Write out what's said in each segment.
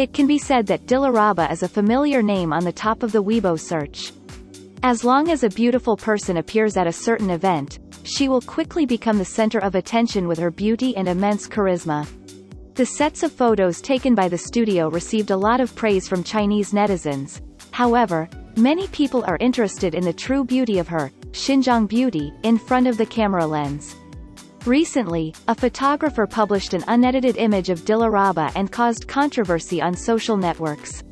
It can be said that Dilraba is a familiar name on the top of the Weibo search. As long as a beautiful person appears at a certain event, she will quickly become the center of attention with her beauty and immense charisma. The sets of photos taken by the studio received a lot of praise from Chinese netizens. However, many people are interested in the true beauty of her, Xinjiang beauty, in front of the camera lens. Recently, a photographer published an unedited image of Dilraba and caused controversy on social networks.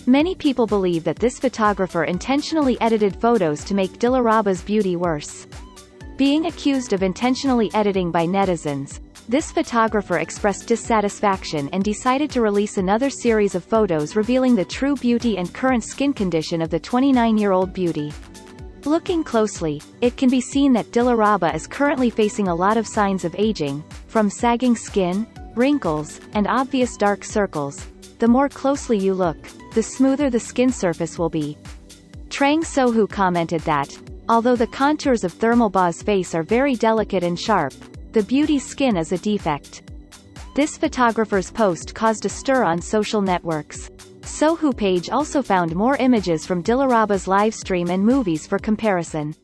Many people believe that this photographer intentionally edited photos to make Dilraba'S beauty worse. Being accused of intentionally editing by netizens, this photographer expressed dissatisfaction and decided to release another series of photos revealing the true beauty and current skin condition of the 29-year-old beauty. Looking closely, it can be seen that Dilraba is currently facing a lot of signs of aging, from sagging skin, wrinkles, and obvious dark circles. The more closely you look, the smoother the skin surface will be. Trang Sohu commented that, although the contours of Dilraba'S face are very delicate and sharp, the beauty's skin is a defect. This photographer's post caused a stir on social networks. Sohu page also found more images from Dilraba'S live stream and movies for comparison.